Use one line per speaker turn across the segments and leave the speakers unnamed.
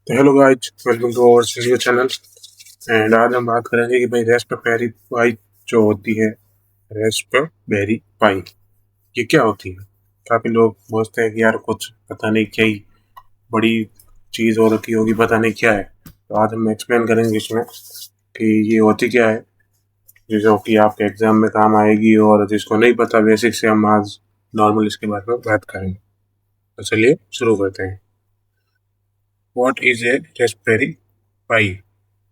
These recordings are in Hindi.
तो hello guys, welcome to our video channel. And आज हम बात करेंगे कि भाई रास्पबेरी पाई जो होती है, रास्पबेरी पाई ये क्या होती है। काफी लोग सोचते हैं कि यार कुछ पता नहीं क्या ही बड़ी चीज हो रखी होगी, पता नहीं क्या है। तो आज हम एक्सप्लेन करेंगे इसमें कि ये होती क्या है, जो कि आपके एग्जाम में काम आएगी, और जिसको नहीं पता बेसिक से हम आज नॉर्मल इसके बारे में बात करेंगे। तो चलिए शुरू करते हैं। What is a Raspberry pi?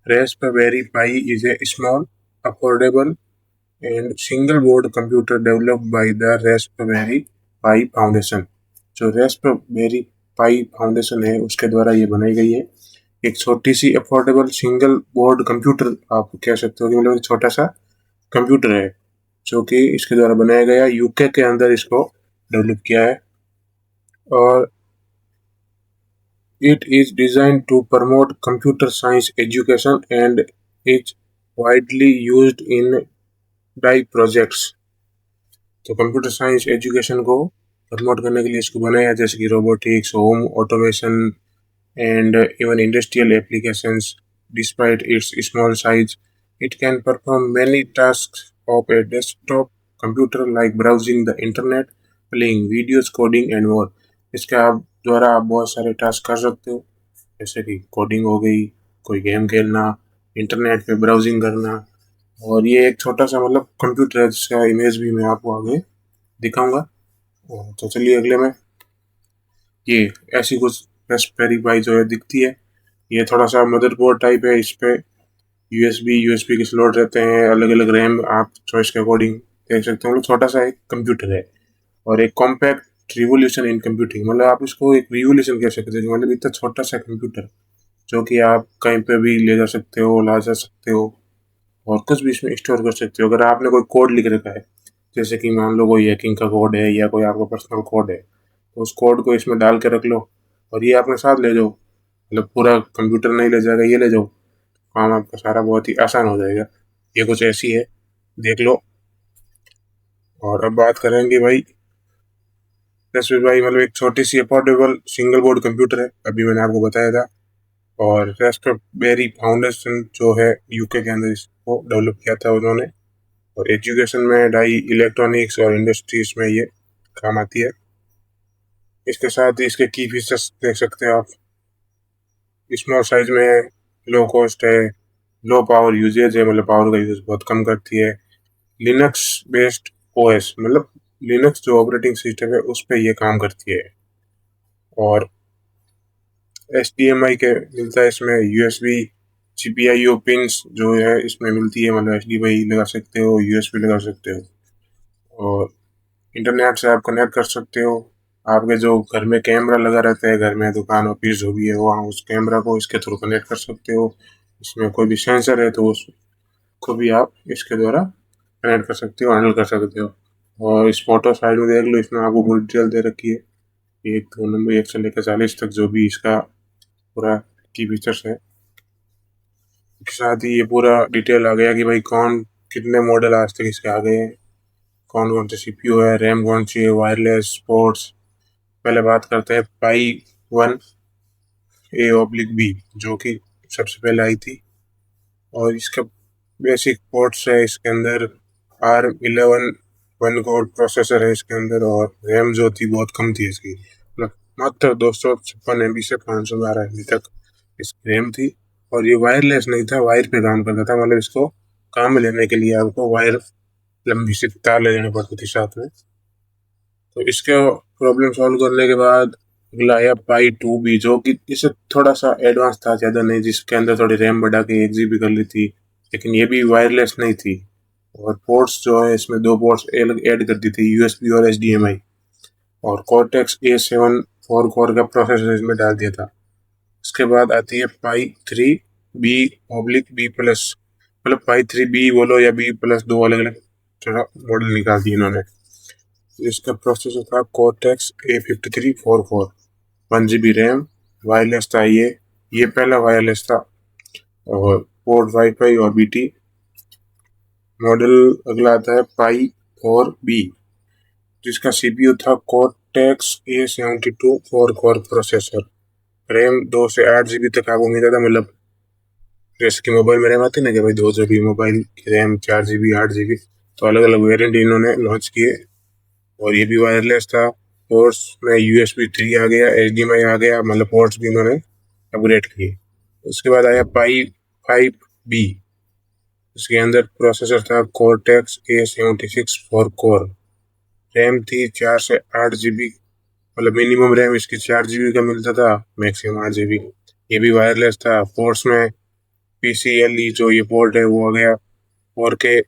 Raspberry Pi is a small, affordable, and single-board computer developed by the Raspberry Pi Foundation। जो Raspberry Pi Foundation है उसके द्वारा ये बनाई गई है। एक छोटी सी अफोर्डेबल सिंगल बोर्ड कंप्यूटर आप कह सकते हो कि मतलब एक छोटा सा कंप्यूटर है जो कि इसके द्वारा बनाया गया, यूके के अंदर इसको डेवलप किया है। और it is designed to promote computer science education and is widely used in DAI projects। तो कंप्यूटर साइंस एजुकेशन को प्रमोट करने के लिए इसको बनाया, जैसे कि robotics, home automation and even industrial applications. Despite it's small size, it can perform many tasks of A desktop computer like browsing the internet, playing videos, coding and more. इसके आप द्वारा आप बहुत सारे टास्क कर सकते हो, जैसे कि कोडिंग हो गई, कोई गेम खेलना, इंटरनेट पे ब्राउजिंग करना। और ये एक छोटा सा मतलब कंप्यूटर है जिसका इमेज भी मैं आपको आगे दिखाऊंगा। तो चलिए अगले में, ये ऐसी कुछ रास्पबेरी पाई जो है दिखती है। ये थोड़ा सा मदरबोर्ड टाइप है, इस पे यूएसबी के स्लॉट रहते हैं, अलग अलग रैम आप चॉइस के अकॉर्डिंग देख सकते हो। मतलब छोटा सा एक कंप्यूटर है और एक कॉम्पैक्ट रिवोल्यूशन इन कंप्यूटिंग। मतलब आप इसको एक रिवोल्यूशन कह सकते हो, मतलब इतना छोटा सा कंप्यूटर जो कि आप कहीं पे भी ले जा सकते हो, ला जा सकते हो, और कुछ भी इसमें स्टोर कर सकते हो। अगर आपने कोई कोड लिख रखा है, जैसे कि मान लो कोई हैकिंग का कोड है या कोई आपका पर्सनल कोड है, तो उस कोड को इसमें डाल के रख लो और ये अपने साथ ले जाओ। मतलब पूरा कंप्यूटर नहीं ले जाएगा, ये ले जाओ, काम आपका सारा बहुत ही आसान हो जाएगा। ये कुछ ऐसी है, देख लो। और अब बात करेंगे भाई, रसबेरी भाई मतलब एक छोटी सी अफोर्डेबल सिंगल बोर्ड कंप्यूटर है, अभी मैंने आपको बताया था। और रास्पबेरी फाउंडेशन जो है यूके के अंदर इसको डेवलप किया था उन्होंने। और एजुकेशन में डाई इलेक्ट्रॉनिक्स और इंडस्ट्रीज में ये काम आती है। इसके साथ ही इसके की फीचर्स देख सकते हो आप। स्मॉल साइज में है, लो कॉस्ट है, लो पावर यूजेज है, मतलब पावर का यूज बहुत कम करती है। लिनक्स बेस्ड ओएस, मतलब लिनक्स जो ऑपरेटिंग सिस्टम है उस पर ये काम करती है। और HDMI के मिलता है इसमें, USB GPIO पिंस जो है इसमें मिलती है, मतलब HDMI लगा सकते हो, USB लगा सकते हो। और इंटरनेट से आप कनेक्ट कर सकते हो। आपके जो घर में कैमरा लगा रहता है, घर में दुकान ऑफिस जो भी है वहाँ, उस कैमरा को इसके थ्रू कनेक्ट कर सकते हो। इसमें कोई भी सेंसर है तो उसको भी आप इसके द्वारा कनेक्ट कर सकते हो, हैंडल कर सकते हो। और इस फोटो साइड में देख लो, इसमें आपको पूरी डिटेल दे रखी है, एक दो नंबर 1 से लेकर 40 तक जो भी इसका पूरा की फीचर्स है। इसके साथ ही ये पूरा डिटेल आ गया कि भाई कौन कितने मॉडल आज तक इसके आ गए हैं, कौन कौन से CPU है, रैम कौन सी है, वायरलेस पोर्ट्स। पहले बात करते हैं पाई 1A/B जो कि सबसे पहले आई थी। और इसका बेसिक पोर्ट्स है, इसके अंदर ARM11 वन कोर प्रोसेसर है इसके अंदर, और रैम जो थी बहुत कम थी इसकी, मतलब मात्र 256 MB से 512 MB तक इसकी रैम थी। और ये वायरलेस नहीं था, वायर पे काम करता था, मतलब इसको काम में लेने के लिए आपको वायर लंबी सी तार ले जानी पड़ती थी साथ में। तो इसका प्रॉब्लम सॉल्व करने के बाद अगला आया पाई 2B जो कि इससे थोड़ा सा एडवांस था, ज़्यादा नहीं, जिसके अंदर थोड़ी रैम बढ़ा के 1 GB कर ली थी, लेकिन ये भी वायरलेस नहीं थी। और पोर्ट्स जो है इसमें 2 पोर्ट्स ऐड कर दी थी, USB और HDMI। और Cortex A7 4 कोर का प्रोसेसर इसमें डाल दिया था। उसके बाद आती है पाई 3B/B+, मतलब पाई 3B बोलो या B+, दो अलग अलग मॉडल निकाल दिए इन्होंने। इसका प्रोसेसर था Cortex A53 4 core, 1 GB RAM, wireless था ये पहला वायरलेस था। और पोर्ट वाईफाई और BT। मॉडल अगला आता है पाई 4B जिसका CPU था Cortex A72 4 core processor, RAM 2 से 8 GB तक आपको मिलता था, मतलब जैसे कि मोबाइल में रैम आती है ना कि भाई 2 GB मोबाइल की रैम, 4 GB, 8 GB, तो अलग अलग वेरिएंट इन्होंने लॉन्च किए। और ये भी वायरलेस था। पोर्ट्स में USB 3 आ गया, HDMI आ गया, मतलब पोर्ट्स भी इन्होंने अपग्रेड किए। उसके बाद आया पाई 5B। इसके अंदर प्रोसेसर था कोर्टेक्स A76 4 कोर। रैम थी 4 से 8 GB, मतलब मिनिमम रैम इसकी 4 GB का मिलता था, मैक्सिमम 8 GB। ये भी वायरलेस था। पोर्ट्स में PCLE जो ये पोर्ट है वो आ गया, 4K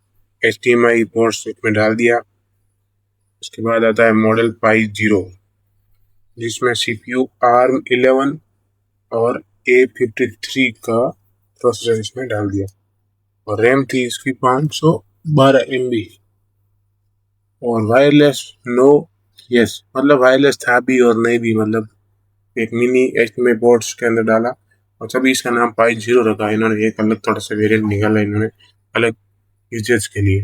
HDMI पोर्ट्स इसमें डाल दिया। उसके बाद आता है मॉडल पाई 0, जिसमें CPU ARM 11 और A53 का प्रोसेसर इसमें डाल दिया। और रैम थी इसकी 512 MB। और वायरलेस नो यस, मतलब वायरलेस था भी और नहीं भी, मतलब एक मिनी HDMI पोर्ट्स के अंदर डाला। और सभी इसका नाम पाई 0 रखा। इन्होंने एक अलग थोड़ा सा वेरिएंट निकाला इन्होंने अलग यूजेस के लिए।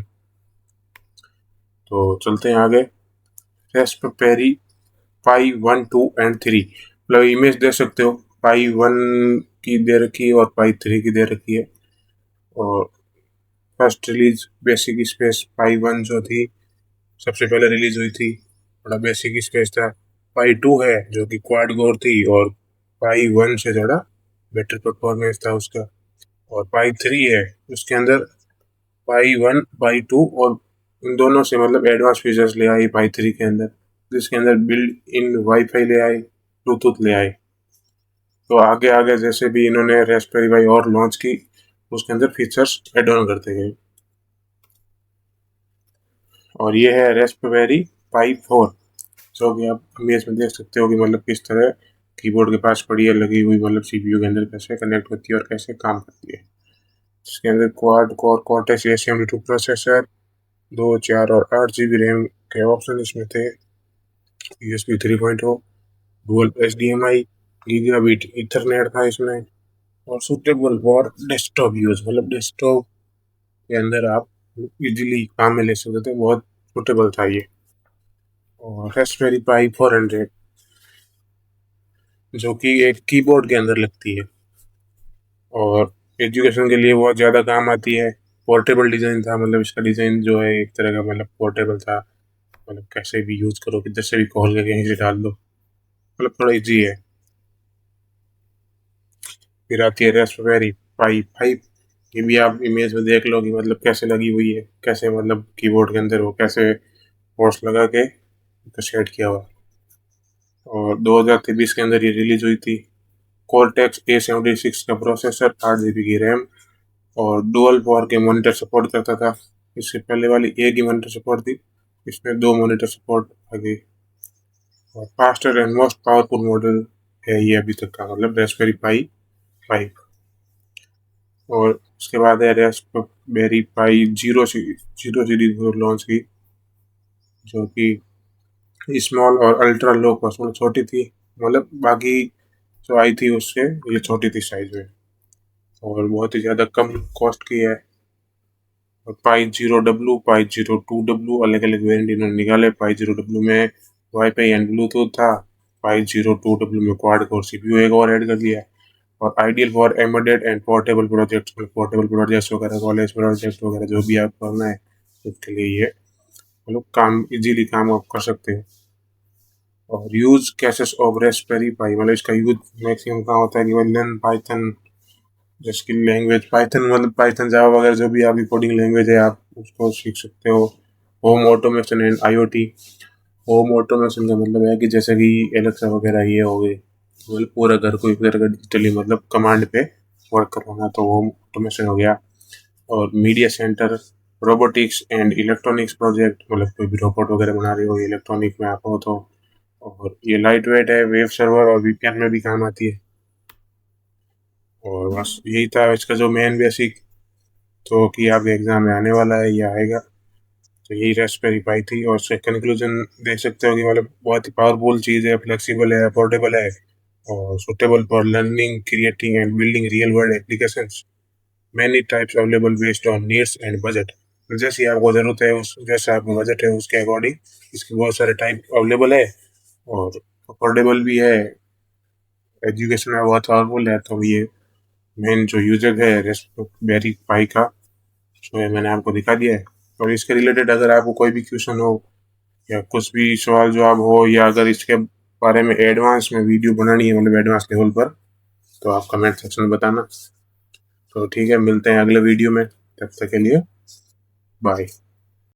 तो चलते हैं आगे। रेस्पबेरी पाई 1, 2 एंड 3, मतलब इमेज दे सकते हो, पाई 1 की दे रखी है और पाई 3 की दे रखी है। और फर्स्ट रिलीज बेसिक स्पेस पाई 1 जो थी सबसे पहले रिलीज हुई थी, थोड़ा बेसिक स्पेस था। पाई 2 है जो कि क्वाड कोर थी, और पाई 1 से थोड़ा बेटर परफॉर्मेंस था उसका। और पाई 3 है उसके अंदर पाई 1, पाई 2 और उन दोनों से मतलब एडवांस फीचर्स ले आई पाई 3 के अंदर, जिसके अंदर बिल्ड इन वाईफाई ले आए, ब्लूटूथ ले आए। तो आगे आगे जैसे भी इन्होंने रेस्पबेरी पाई और लॉन्च की, उसके अंदर फीचर्स एड ऑन करते गए। और ये है रेस्पबेरी पाई 4, जो कि आप इमेज में देख सकते हो कि मतलब किस तरह कीबोर्ड के पास पड़ी है लगी हुई, मतलब CPU के अंदर कैसे कनेक्ट होती है और कैसे काम करती है। इसके अंदर quad core cortex A72 processor, 2, 4 और 8 GB रैम के ऑप्शन इसमें थे। USB 3.0, dual HDMI, gigabit Ethernet था इसमें। और सुटेबल फॉर डेस्कटॉप यूज, मतलब डेस्कटॉप के अंदर आप इजीली काम में ले सकते थे, बहुत सुटेबल था ये। और रेस्पबेरी पाई 400, जो कि एक कीबोर्ड के अंदर लगती है और एजुकेशन के लिए बहुत ज़्यादा काम आती है। पोर्टेबल डिज़ाइन था, मतलब इसका डिज़ाइन जो है एक तरह का मतलब पोर्टेबल था, मतलब कैसे भी यूज़ करो, किधर से भी खोल के कहीं से डाल दो, मतलब थोड़ा इजी है। फिर आती है रेस्पबेरी पाई 5। ये भी आप इमेज में देख लो कि मतलब कैसे लगी हुई है, कैसे मतलब कीबोर्ड के अंदर वो कैसे पोर्ट्स लगा के सेट किया हुआ। और 2023 के अंदर ये रिलीज हुई थी। कोर्टेक्स A76 का प्रोसेसर, 8 GB की रैम, और डुअल पावर के मॉनिटर सपोर्ट करता था। इससे पहले वाली एक ही मॉनिटर सपोर्ट थी, इसमें 2 मॉनिटर सपोर्ट आ गई। और faster and most powerful model है ये अभी तक का, मतलब रेस्पबेरी पाई 5। और उसके बाद है रेस्पबेरी पाई 0 सीरीज लॉन्च की, जो कि स्मॉल और अल्ट्रा लो कॉस्ट, मतलब छोटी थी, मतलब बाकी जो आई थी उससे ये छोटी थी साइज में, और बहुत ही ज़्यादा कम कॉस्ट की है। और पाई 0W, पाई 02W अलग अलग वेरिएंट इन्होंने निकाले। पाई 0W में वाईफाई एंड ब्लूटूथ था, पाई 02W में क्वाड कोर CPU एक और ऐड कर दिया। और ideal for embedded and portable projects, portable projects वगैरह, कॉलेज प्रोजेक्ट वगैरह जो भी आप करना है उसके लिए ये मतलब काम इजीली काम आप कर सकते हैं। और यूज केसेस ऑफ रेस्पबेरी पाई, मतलब इसका यूज मैक्सिमम कहाँ होता है कि लर्न पाइथन, जैसे लैंग्वेज पाइथन, मतलब पाइथन जावा वगैरह जो भी आपकी कोडिंग लैंग्वेज है आप उसको सीख सकते हो। Home automation and IoT। Home automation का मतलब है कि जैसे कि एलेक्सा वगैरह ये हो गई, मतलब पूरा घर को एक तरह का डिजिटली मतलब कमांड पे वर्क करवाना, तो होम ऑटोमेशन हो गया। और media centre, robotics and electronics project, मतलब कोई भी रोबोट वगैरह बना रहे हो इलेक्ट्रॉनिक में आप हो तो। और ये लाइट वेट है, वेब सर्वर और VPN में भी काम आती है। और बस यही था इसका जो मेन बेसिक, तो कि आपके एग्जाम में आने वाला है या आएगा। तो यही रेस्पबेरी पाई थी। और उससे कंक्लूजन देख सकते हो कि मतलब बहुत ही पावरफुल चीज़ है, फ्लेक्सिबल है, अफोर्डेबल है, और suitable for learning, creating and building real world applications. Many types available based on needs and budget. जैसी आपको ज़रूरत है उस जैसा आपका बजट है उसके अकॉर्डिंग इसके बहुत सारे टाइप अवेलेबल है। और अफोर्डेबल भी है, एजुकेशन में बहुत पावरफुल है। तो ये मेन जो यूजर है रेस्पबेरी पाई का, तो ये मैंने आपको दिखा दिया है। और इसके रिलेटेड अगर आपको कोई भी क्वेश्चन हो या कुछ भी सवाल जवाब हो, या अगर इसके बारे में एडवांस में वीडियो बनानी है, मतलब एडवांस लेवल पर, तो आप कमेंट सेक्शन में बताना। तो ठीक है, मिलते हैं अगले वीडियो में, तब तक के लिए बाय।